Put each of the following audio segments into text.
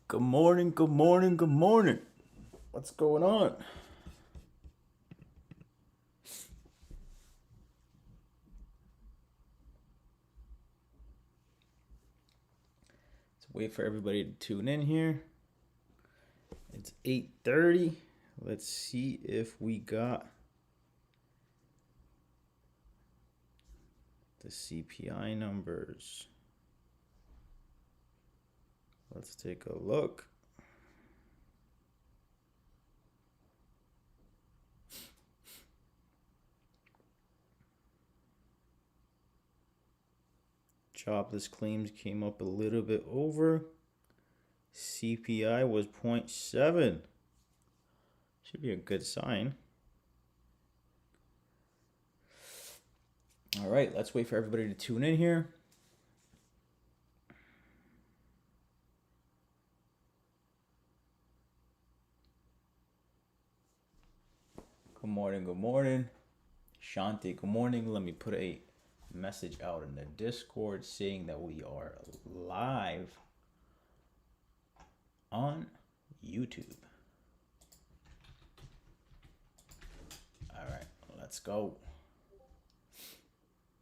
Good morning, good morning, good morning. What's going on? Let's wait for everybody to tune in here. It's 8:30. Let's see if we got the CPI numbers. Let's take a look. Jobless claims came up a little bit over. CPI was 0.7. Should be a good sign. All right, let's wait for everybody to tune in here. Good morning, good morning. Shanti, good morning. Let me put a message out in the Discord saying that we are live on YouTube. All right, let's go.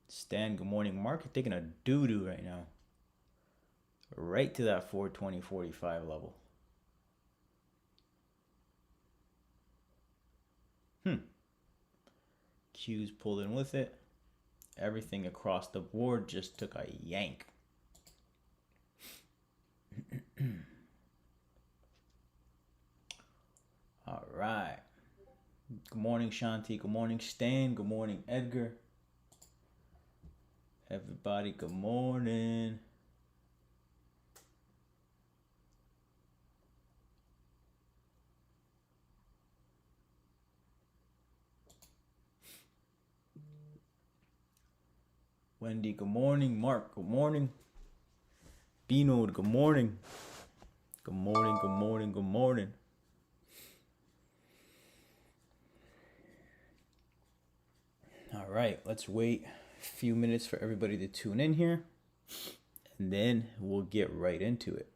Stan, good morning. Market taking a doo-doo right now. Right to that 420.45 level. Q's pulled in with it. Everything across the board just took a yank. All right. Good morning, Shanti. Good morning, Stan. Good morning, Edgar. Everybody, good morning. Wendy, good morning. Mark, good morning. Binod, good morning. Good morning, good morning, good morning. All right, let's wait a few minutes for everybody to tune in here, and then we'll get right into it.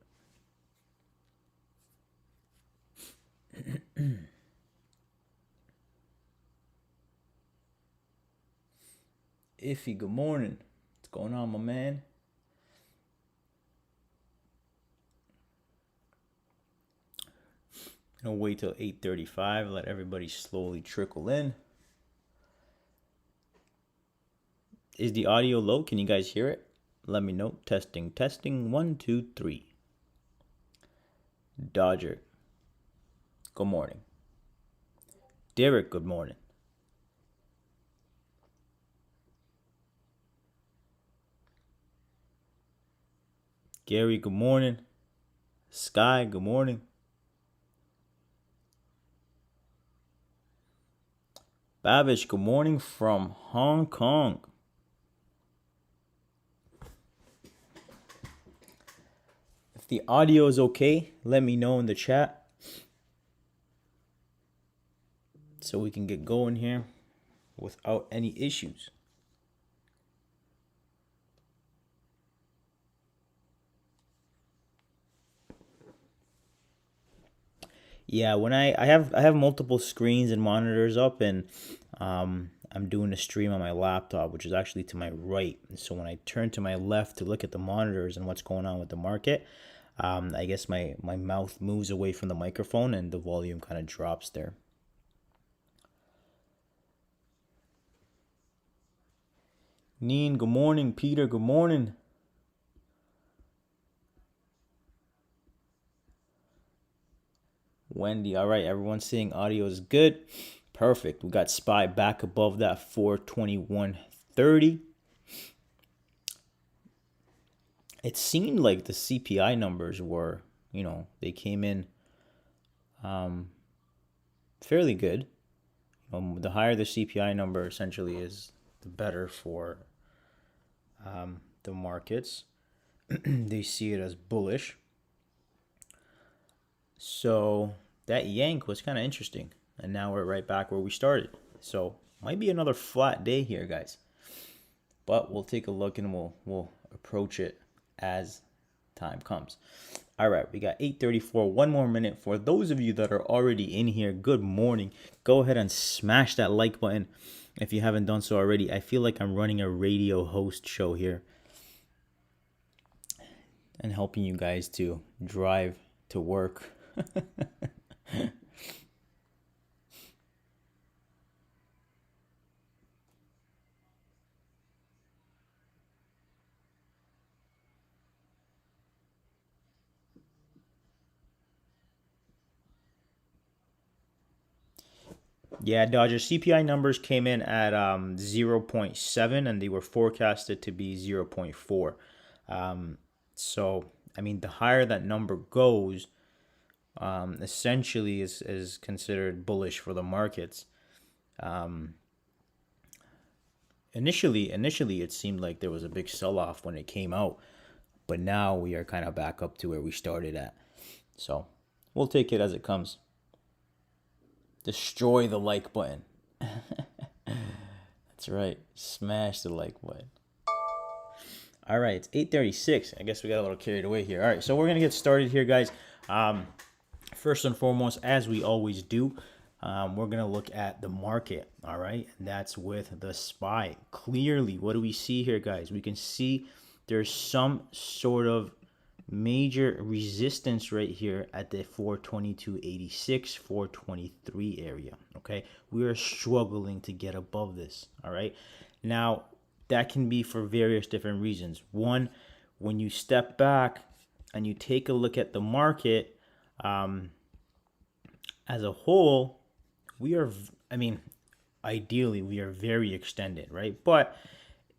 Iffy, good morning. What's going on, my man? Gonna wait till 8:35. Let everybody slowly trickle in. Is the audio low? Can you guys hear it? Let me know. Testing, testing. 1, 2, 3. Dodger, good morning. Derek, good morning. Gary, good morning. Sky, good morning. Babish, good morning from Hong Kong. If the audio is okay, let me know in the chat so we can get going here without any issues. Yeah, when I have multiple screens and monitors up, and I'm doing a stream on my laptop, which is actually to my right. So when I turn to my left to look at the monitors and what's going on with the market, I guess my mouth moves away from the microphone and the volume kind of drops there. Neen, good morning. Peter, good morning. Wendy, all right, everyone's saying audio is good. Perfect. We got SPY back above that 421.30. It seemed like the CPI numbers were, they came in fairly good. The higher the CPI number essentially is, the better for the markets. They see it as bullish. So that yank was kind of interesting. And now we're right back where we started. So might be another flat day here, guys. But we'll take a look and we'll approach it as time comes. All right, we got 8:34. One more minute. For those of you that are already in here, good morning. Go ahead and smash that like button if you haven't done so already. I feel like I'm running a radio host show here and helping you guys to drive to work. Yeah, Dodgers CPI numbers came in at 0.7 and they were forecasted to be 0.4. So, I mean, the higher that number goes, essentially is considered bullish for the markets. Initially, it seemed like there was a big sell-off when it came out, but now we are kind of back up to where we started at. So, we'll take it as it comes. Destroy the like button. That's right. Smash the like button. All right, it's 8:36. I guess we got a little carried away here. All right, so we're going to get started here, guys. First and foremost, as we always do, we're going to look at the market, all right? And that's with the SPY. Clearly, what do we see here, guys? We can see there's some sort of major resistance right here at the 422.86, 423 area, okay? We are struggling to get above this, all right? Now, that can be for various different reasons. One, when you step back and you take a look at the market as a whole, ideally, we are very extended, right? But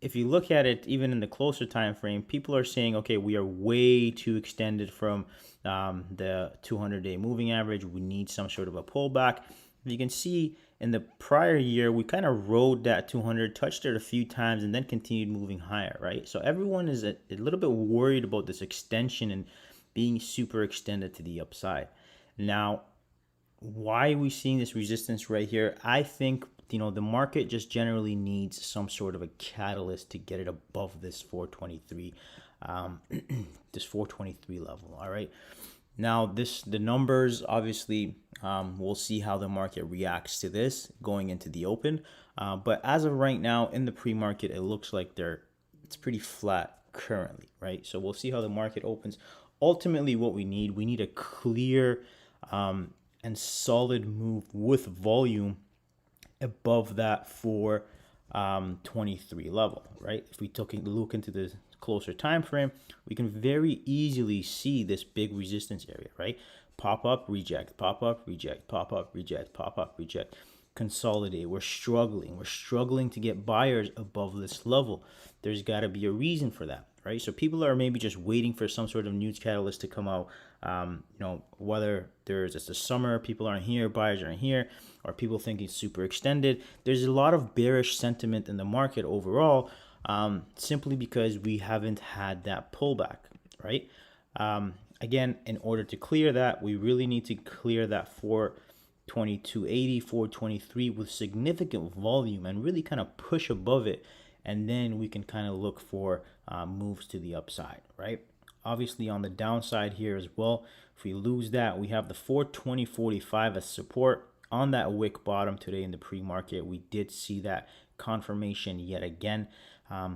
if you look at it, even in the closer time frame, people are saying, okay, we are way too extended from the 200-day moving average. We need some sort of a pullback. You can see in the prior year, we kind of rode that 200, touched it a few times, and then continued moving higher, right? So everyone is a little bit worried about this extension and being super extended to the upside. Now, why are we seeing this resistance right here? I think the market just generally needs some sort of a catalyst to get it above this 423, this 423 level. All right. Now the numbers obviously, we'll see how the market reacts to this going into the open. But as of right now in the pre-market, it looks like it's pretty flat currently, right? So we'll see how the market opens. Ultimately, what we need a clear and solid move with volume above that 423 level, right? If we look into the closer time frame, we can very easily see this big resistance area, right? Pop up, reject, pop up, reject, pop up, reject, pop up, reject, consolidate. We're struggling to get buyers above this level. There's got to be a reason for that, right? So people are maybe just waiting for some sort of news catalyst to come out. Whether it's the summer, people aren't here, buyers aren't here, or people think it's super extended. There's a lot of bearish sentiment in the market overall, simply because we haven't had that pullback, right? Again, in order to clear that, we really need to clear that 422.80, 423 with significant volume and really kind of push above it. And then we can kind of look for moves to the upside, right? Obviously on the downside here as well, if we lose that, we have the 420.45 as support on that wick bottom today in the pre-market. We did see that confirmation yet again.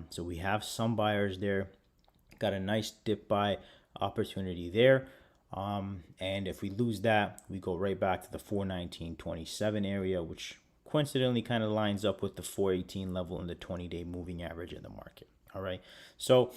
So we have some buyers there, got a nice dip buy opportunity there. And if we lose that, we go right back to the 419.27 area, which coincidentally kind of lines up with the 418 level in the 20-day moving average in the market. All right. So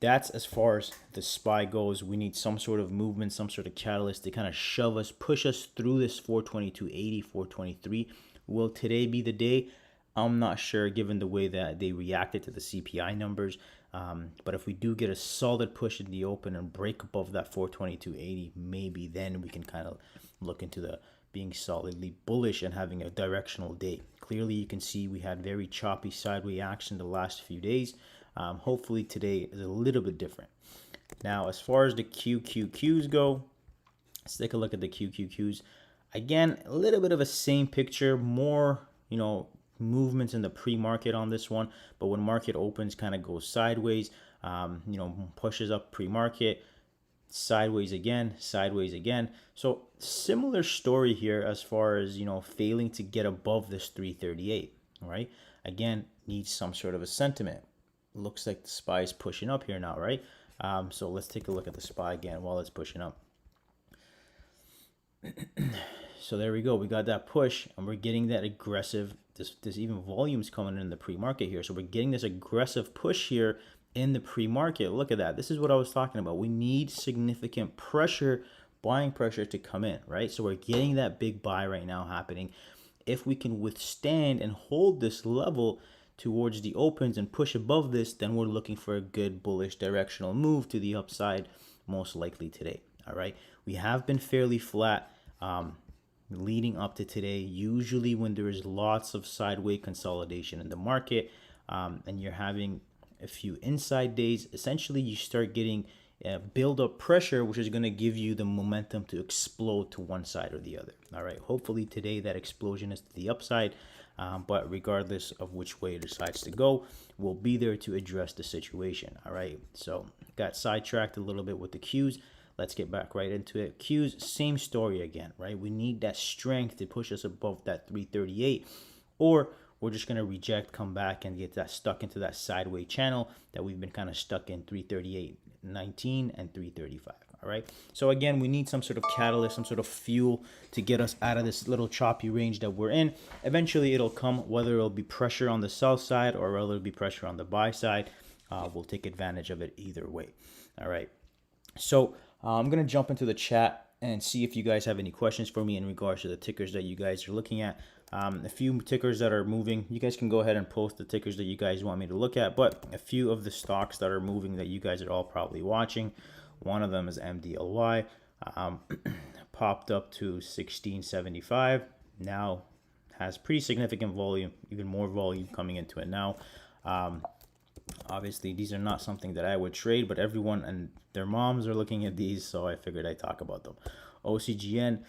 that's as far as the SPY goes. We need some sort of movement, some sort of catalyst to kind of push us through this 422.80, 423. Will today be the day? I'm not sure given the way that they reacted to the CPI numbers. But if we do get a solid push in the open and break above that 422.80, maybe then we can kind of look into the being solidly bullish and having a directional day. Clearly, you can see we had very choppy sideways action the last few days. Hopefully today is a little bit different. Now, as far as the QQQs go, let's take a look at the QQQs. Again, a little bit of a same picture, more, movements in the pre-market on this one, but when market opens, kind of goes sideways, pushes up pre-market, sideways again, sideways again. So similar story here as far as, failing to get above this 338, all right? Again, needs some sort of a sentiment. Looks like the SPY is pushing up here now, right? So let's take a look at the SPY again while it's pushing up. So there we go. We got that push, and we're getting that aggressive. There's even volumes coming in the pre-market here. So we're getting this aggressive push here in the pre-market. Look at that. This is what I was talking about. We need significant pressure, buying pressure to come in, right? So we're getting that big buy right now happening. If we can withstand and hold this level towards the opens and push above this, then we're looking for a good bullish directional move to the upside, most likely today. All right. We have been fairly flat leading up to today. Usually when there is lots of sideways consolidation in the market and you're having a few inside days, essentially you start getting build up pressure, which is going to give you the momentum to explode to one side or the other. All right. Hopefully today that explosion is to the upside. But regardless of which way it decides to go, we'll be there to address the situation. All right. So got sidetracked a little bit with the Qs. Let's get back right into it. Qs, same story again, right? We need that strength to push us above that 338, or we're just going to reject, come back, and get that stuck into that sideways channel that we've been kind of stuck in, 338.19 and 335. All right. So again, we need some sort of catalyst, some sort of fuel to get us out of this little choppy range that we're in. Eventually it'll come, whether it'll be pressure on the sell side or whether it'll be pressure on the buy side. We'll take advantage of it either way. All right. So I'm going to jump into the chat and see if you guys have any questions for me in regards to the tickers that you guys are looking at. A few tickers that are moving. You guys can go ahead and post the tickers that you guys want me to look at, but a few of the stocks that are moving that you guys are all probably watching. One of them is MDLY. Popped up to 1675. Now has pretty significant volume, even more volume coming into it now. Obviously, these are not something that I would trade, but everyone and their moms are looking at these, so I figured I'd talk about them. OCGN,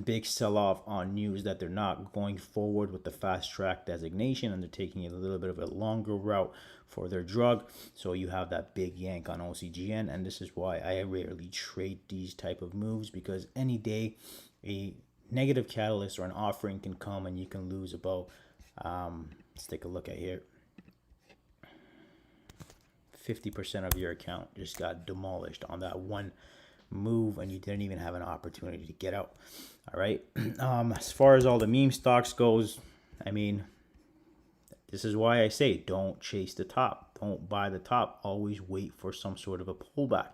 big sell-off on news that they're not going forward with the fast track designation and they're taking a little bit of a longer route for their drug. So you have that big yank on OCGN, and this is why I rarely trade these type of moves, because any day a negative catalyst or an offering can come and you can lose about, let's take a look at here. 50% of your account just got demolished on that one move, and you didn't even have an opportunity to get out. All right. As far as all the meme stocks goes, I mean, this is why I say don't chase the top. Don't buy the top. Always wait for some sort of a pullback.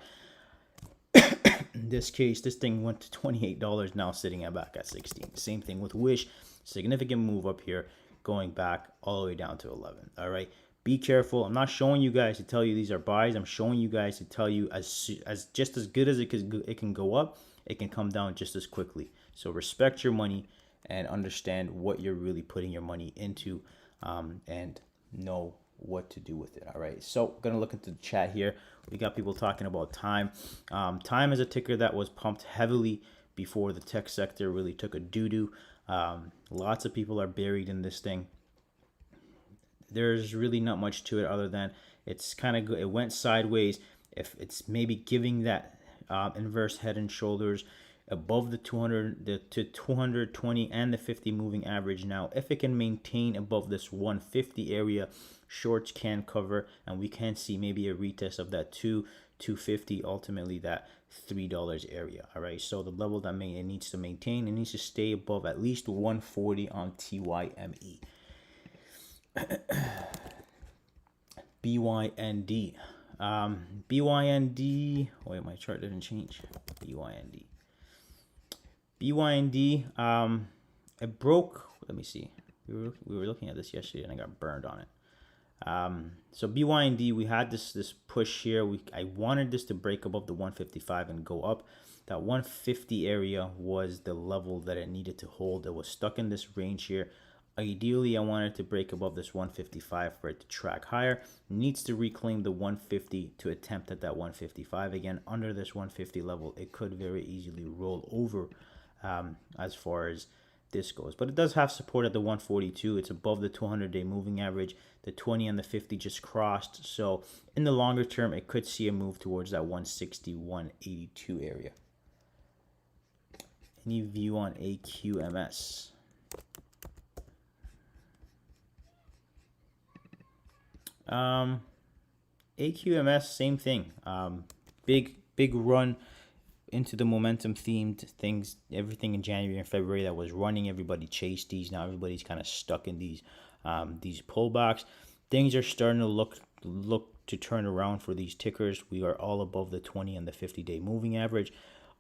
In this case, this thing went to $28, now sitting back at 16. Same thing with Wish. Significant move up here, going back all the way down to 11. All right. Be careful. I'm not showing you guys to tell you these are buys. I'm showing you guys to tell you as just as good as it can go up, it can come down just as quickly. So respect your money and understand what you're really putting your money into, and know what to do with it. All right. So gonna look into the chat here. We got people talking about Time. Time is a ticker that was pumped heavily before the tech sector really took a doo-doo. Lots of people are buried in this thing. There's really not much to it other than it's kind of good. It went sideways. If it's maybe giving that inverse head and shoulders above the 220 and the 50 moving average. Now, if it can maintain above this 150 area, shorts can cover, and we can see maybe a retest of that 250, ultimately that $3 area. All right, so the level that it needs to maintain, it needs to stay above at least 140 on TYME. BYND. BYND. Wait, my chart didn't change. BYND. BYND. It broke. Let me see. We were looking at this yesterday, and I got burned on it. So BYND, we had this push here. I wanted this to break above the 155 and go up. That 150 area was the level that it needed to hold. It was stuck in this range here. Ideally, I wanted to break above this 155 for it to track higher. It needs to reclaim the 150 to attempt at that 155 again. Under this 150 level, it could very easily roll over as far as this goes. But it does have support at the 142. It's above the 200-day moving average. The 20 and the 50 just crossed. So in the longer term, it could see a move towards that 160, 182 area. Any view on AQMS? AQMS, same thing. Big run into the momentum themed things. Everything in January and February that was running, everybody chased these. Now everybody's kind of stuck in these pullbacks. Things are starting to look to turn around for these tickers. We are all above the 20 and the 50-day moving average.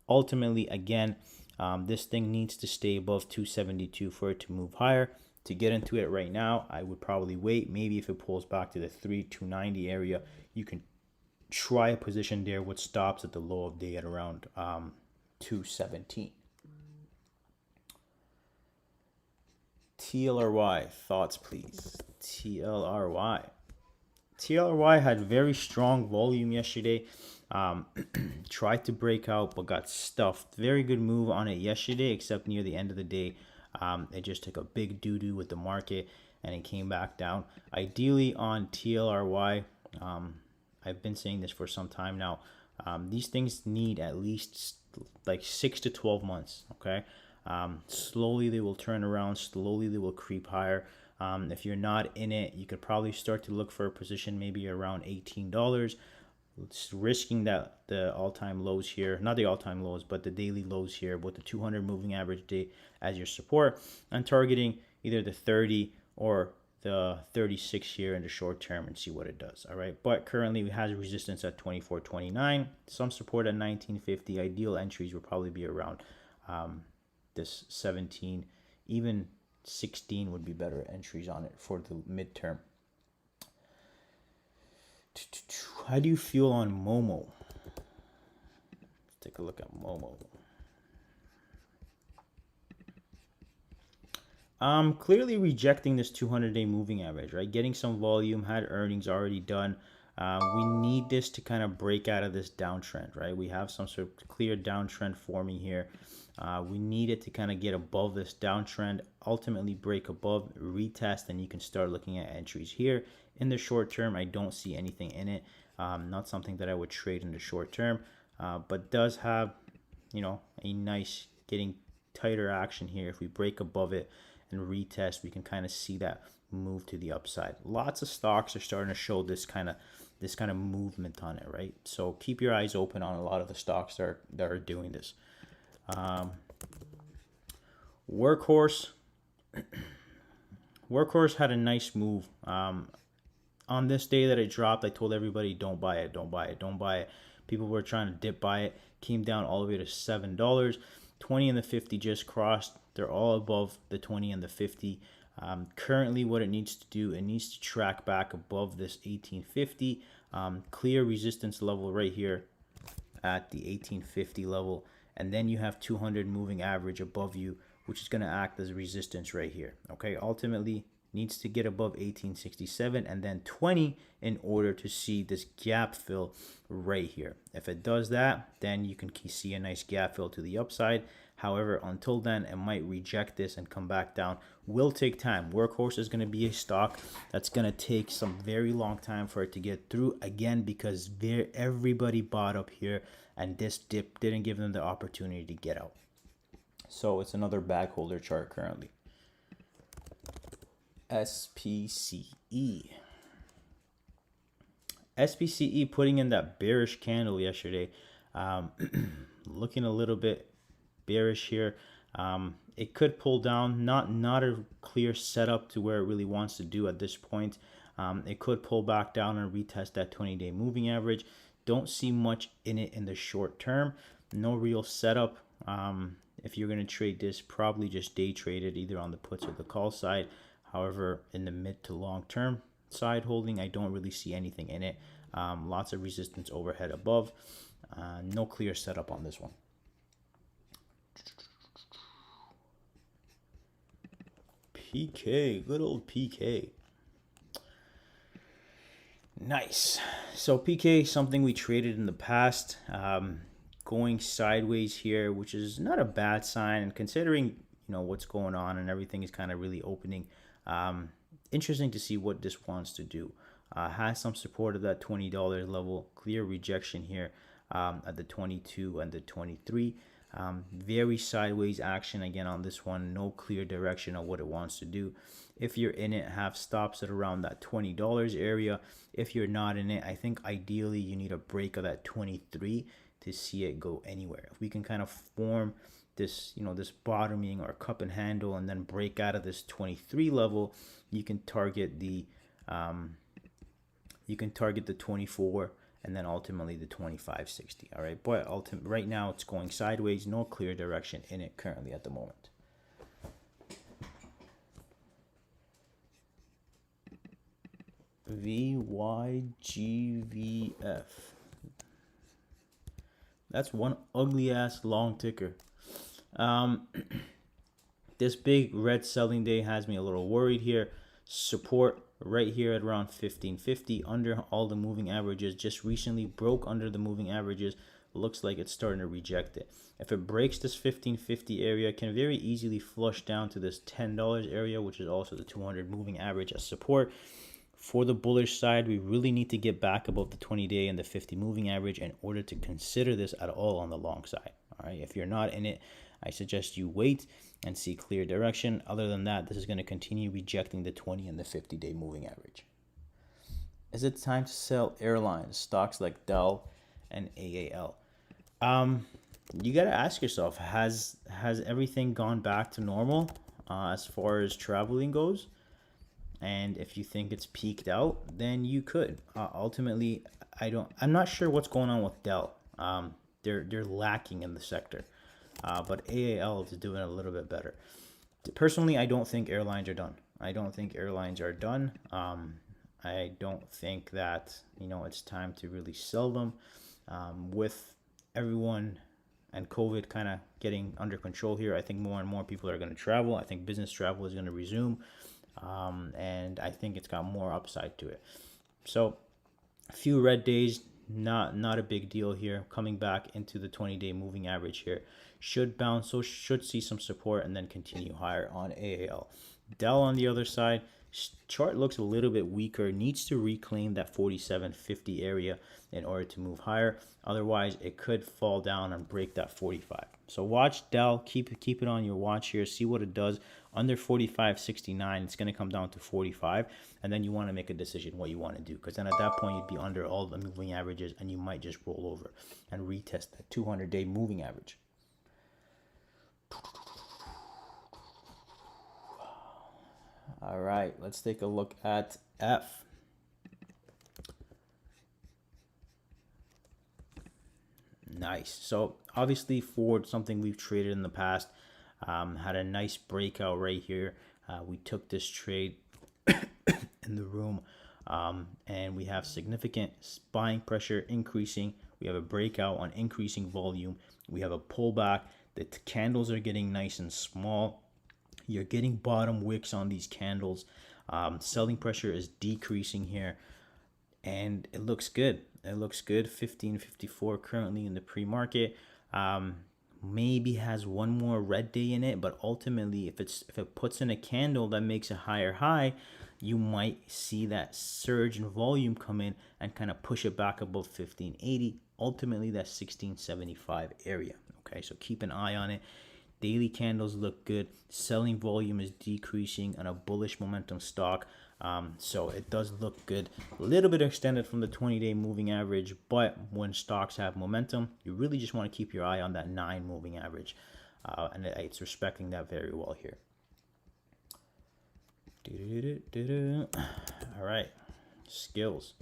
Ultimately, again, this thing needs to stay above 272 for it to move higher. To get into it right now, I would probably wait. Maybe if it pulls back to the 290 area, you can try a position there with stops at the low of day at around 217. TLRY, thoughts please. TLRY had very strong volume yesterday. Tried to break out but got stuffed. Very good move on it yesterday, except near the end of the day it just took a big doo-doo with the market and it came back down. Ideally on TLRY, I've been saying this for some time now, these things need at least like 6 to 12 months. Okay, slowly they will turn around, slowly they will creep higher. If you're not in it, you could probably start to look for a position maybe around $18. It's risking that the all-time lows here, not the all-time lows, but the daily lows here with the 200 moving average day as your support, and targeting either the 30 or the 36 here in the short term and see what it does. All right, but currently it has resistance at 24.29, some support at 19.50. Ideal entries will probably be around this 17, even 16 would be better entries on it for the midterm. How do you feel on Momo? Let's take a look at Momo. Clearly rejecting this 200-day moving average, right? Getting some volume, had earnings already done. We need this to kind of break out of this downtrend, right? We have some sort of clear downtrend forming here. We need it to kind of get above this downtrend, ultimately break above, retest, and you can start looking at entries here. In the short term, I don't see anything in it. Not something that I would trade in the short term, but does have, a nice getting tighter action here. If we break above it and retest, we can kind of see that move to the upside. Lots of stocks are starting to show this kind of movement on it, right? So keep your eyes open on a lot of the stocks that are doing this. Workhorse had a nice move. On this day that it dropped, I told everybody don't buy it, don't buy it, don't buy it. People were trying to dip buy it. Came down all the way to $7. 20 and the 50 just crossed. They're all above the 20 and the 50. Currently, what it needs to do, it needs to track back above this 1850. Clear resistance level right here at the 1850 level. And then you have 200 moving average above you, which is going to act as resistance right here. Okay, ultimately needs to get above 1867 and then 20 in order to see this gap fill right here. If it does that, then you can see a nice gap fill to the upside. However, until then, it might reject this and come back down. Will take time. Workhorse is going to be a stock that's going to take some very long time for it to get through, again, because everybody bought up here and this dip didn't give them the opportunity to get out. So it's another bag holder chart currently. SPCE. SPCE putting in that bearish candle yesterday. Looking a little bit bearish here. It could pull down. Not a clear setup to where it really wants to do at this point. It could pull back down and retest that 20-day moving average. Don't see much in it in the short term. No real setup. If you're going to trade this, probably just day trade it either on the puts or the call side. However, in the mid to long term side holding, I don't really see anything in it. Lots of resistance overhead above. No clear setup on this one. PK, good old PK. Nice. So PK, something we traded in the past. Going sideways here, which is not a bad sign. And considering what's going on, and everything is kind of really opening. Interesting to see what this wants to do. Has some support at that $20 level. Clear rejection here at the 22 and the 23. Very sideways action again on this one. No clear direction of what it wants to do. If you're in it, have stops at around that $20 area. If you're not in it, I think ideally you need a break of that 23 to see it go anywhere. If we can kind of form this, this bottoming or cup and handle, and then break out of this 23 level, you can target the 24, and then ultimately the 25.60. All right, but right now it's going sideways. No clear direction in it currently at the moment. VYGVF. That's one ugly ass long ticker. This big red selling day has me a little worried here. Support right here at around 1550, under all the moving averages. Just recently broke under the moving averages. Looks like it's starting to reject it. If it breaks this 1550 area, it can very easily flush down to this $10 area, which is also the 200 moving average as support. For the bullish side, we really need to get back above the 20-day and the 50 moving average in order to consider this at all on the long side. All right, if you're not in it, I suggest you wait and see clear direction. Other than that, this is going to continue rejecting the 20 and the 50-day moving average. Is it time to sell airlines, stocks like Dell and AAL? You got to ask yourself, has everything gone back to normal as far as traveling goes? And if you think it's peaked out, then you could. Ultimately, I'm not sure what's going on with Dell. They're lacking in the sector, but AAL is doing a little bit better. Personally, I don't think airlines are done. I don't think that it's time to really sell them. With everyone and COVID kind of getting under control here, I think more and more people are going to travel. I think business travel is going to resume. And I think it's got more upside to it. So a few red days, not a big deal here. Coming back into the 20-day moving average here. Should bounce, so should see some support and then continue higher on AAL. Dell on the other side, chart looks a little bit weaker. Needs to reclaim that 47.50 area in order to move higher. Otherwise, it could fall down and break that 45. So watch Dell. Keep it on your watch here. See what it does. Under 45.69, it's going to come down to 45, and then you want to make a decision what you want to do, because then at that point you'd be under all the moving averages and you might just roll over and retest that 200-day moving average. All right, let's take a look at F. Nice. So obviously Ford, something we've traded in the past, had a nice breakout right here. We took this trade in the room, and we have significant buying pressure increasing. We have a breakout on increasing volume. We have a pullback. The candles are getting nice and small. You're getting bottom wicks on these candles. Selling pressure is decreasing here, and it looks good. It looks good. 1554 currently in the pre-market. Maybe has one more red day in it, but ultimately if it puts in a candle that makes a higher high, you might see that surge in volume come in and kind of push it back above 1580, ultimately that 1675 area. Okay, so keep an eye on it. Daily candles look good. Selling volume is decreasing on a bullish momentum stock. So it does look good. A little bit extended from the 20-day moving average, but when stocks have momentum, you really just want to keep your eye on that 9 moving average. And it's respecting that very well here. All right, Skills.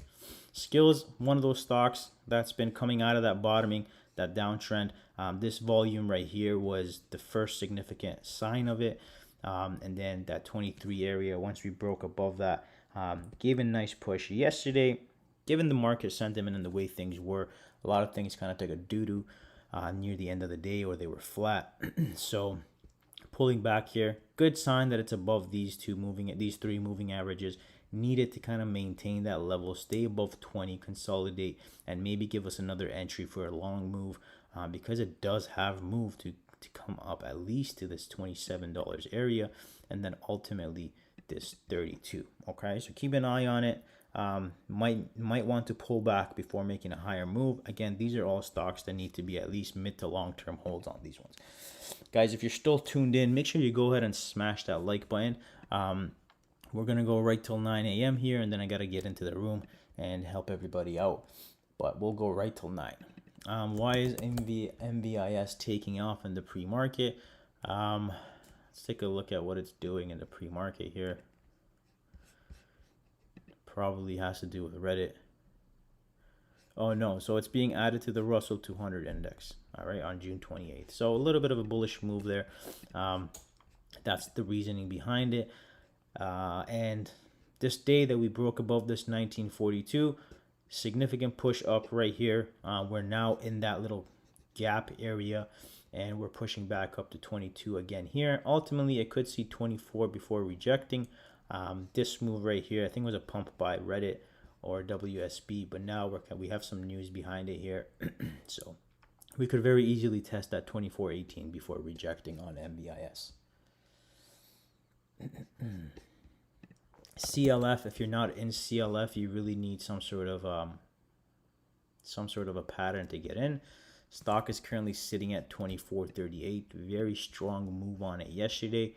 Skills, one of those stocks that's been coming out of that bottoming, that downtrend. This volume right here was the first significant sign of it. And then that 23 area, once we broke above that, gave a nice push yesterday. Given the market sentiment and the way things were, a lot of things kind of took a doo-doo near the end of the day, or they were flat. So pulling back here, good sign that it's above these three moving averages. Needed to kind of maintain that level, stay above 20, consolidate, and maybe give us another entry for a long move, because it does have moved to to come up at least to this $27 area, and then ultimately this 32. Okay, so keep an eye on it. Might want to pull back before making a higher move. Again, these are all stocks that need to be at least mid to long term holds on these ones. Guys, if you're still tuned in, make sure you go ahead and smash that like button. We're gonna go right till 9 a.m. here, and then I gotta get into the room and help everybody out, but we'll go right till 9. Why is NVIS taking off in the pre-market? Let's take a look at what it's doing in the pre-market here. Probably has to do with Reddit. Oh no, so it's being added to the Russell 200 index, all right, on June 28th. So a little bit of a bullish move there. That's the reasoning behind it. And this day that we broke above this 1942, significant push up right here. We're now in that little gap area, and we're pushing back up to 22 again here. Ultimately, it could see 24 before rejecting. This move right here, I think, was a pump by Reddit or WSB, but now we have some news behind it here. So we could very easily test that 24.18 before rejecting on MBIS. CLF, if you're not in CLF, you really need some sort of a pattern to get in. Stock is currently sitting at 24.38. Very strong move on it yesterday.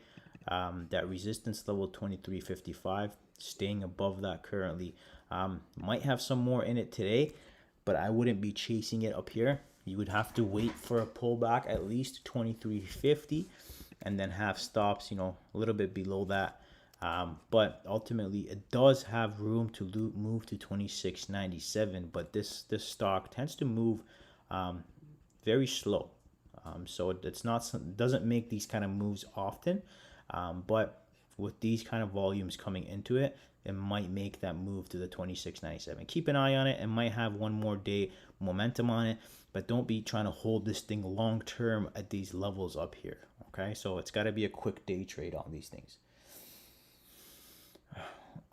That resistance level 23.55, staying above that currently. Might have some more in it today, but I wouldn't be chasing it up here. You would have to wait for a pullback at least 23.50, and then have stops, a little bit below that. But ultimately, it does have room to move to 26.97. But this stock tends to move very slow, so it doesn't make these kind of moves often. But with these kind of volumes coming into it, it might make that move to the 26.97. Keep an eye on it. It might have one more day momentum on it, but don't be trying to hold this thing long term at these levels up here. Okay, so it's got to be a quick day trade on these things.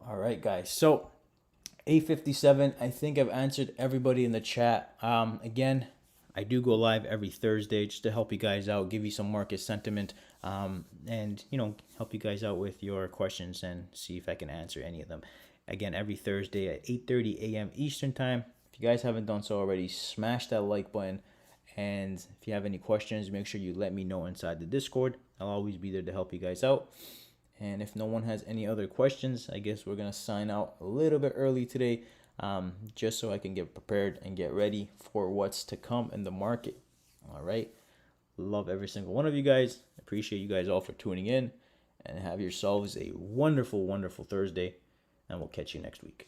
All right, guys. So 8:57. I think I've answered everybody in the chat. Again, I do go live every Thursday just to help you guys out, give you some market sentiment, and help you guys out with your questions and see if I can answer any of them. Again, every Thursday at 8:30 a.m. Eastern time. If you guys haven't done so already, smash that like button. And if you have any questions, make sure you let me know inside the Discord. I'll always be there to help you guys out. And if no one has any other questions, I guess we're going to sign out a little bit early today, just so I can get prepared and get ready for what's to come in the market. All right. Love every single one of you guys. Appreciate you guys all for tuning in, and have yourselves a wonderful, wonderful Thursday, and we'll catch you next week.